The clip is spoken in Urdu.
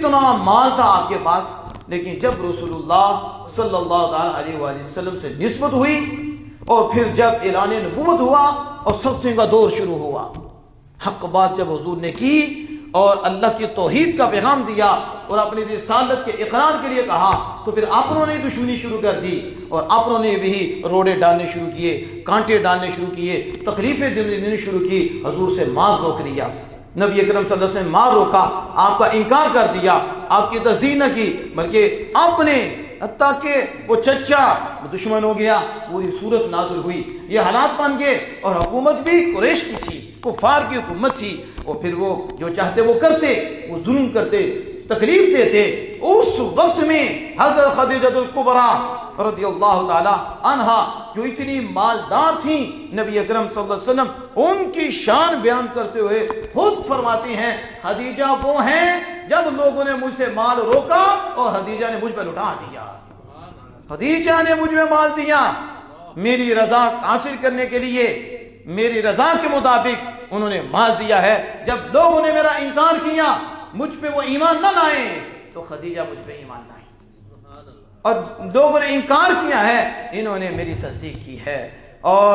اتنا مال تھا آپ کے پاس، لیکن جب رسول اللہ صلی اللہ علیہ وآلہ وسلم سے نسبت ہوئی اور پھر جب اعلان نبوت ہوا اور سختیوں کا دور شروع ہوا، حق بات جب حضور نے کی اور اللہ کی توحید کا پیغام دیا اور اپنی رسالت کے اقرار کے لیے کہا، تو پھر اپنوں نے دشمنی شروع کر دی اور اپنوں نے بھی روڑے ڈالنے شروع کیے، کانٹے ڈالنے شروع کیے، تکلیفیں دینے شروع کی، حضور سے مال روک لیا۔ نبی اکرم صلی اللہ علیہ وسلم نے مال روکا، آپ کا انکار کر دیا، آپ کی تصدیق نہ کی، بلکہ اپنے حتیٰ کہ وہ چچا دشمن ہو گیا، پوری صورت نازل ہوئی، یہ حالات بن گئے، اور حکومت بھی قریش کی تھی، کفار کی حکومت تھی، اور پھر وہ جو چاہتے وہ کرتے، وہ ظلم کرتے، تکلیف دیتے۔ اس وقت میں حضرت خدیجہ الکبریٰ رضی اللہ تعالی عنہا جو اتنی مالدار تھیں، نبی اکرم صلی اللہ علیہ وسلم ان کی شان بیان کرتے ہوئے خود فرماتی ہیں، خدیجہ وہ ہیں جب لوگوں نے مجھ سے مال روکا اور خدیجہ نے مجھ پہ لٹا دیا، خدیجہ نے مجھ میں مال دیا میری رضا حاصل کرنے کے لیے، میری رضا کے مطابق انہوں نے مال دیا ہے۔ جب لوگوں نے میرا انکار کیا، مجھ پہ وہ ایمان نہ لائے، تو خدیجہ مجھ پہ ایمان لائے، اور لوگوں نے انکار کیا ہے، انہوں نے میری تصدیق کی ہے۔ اور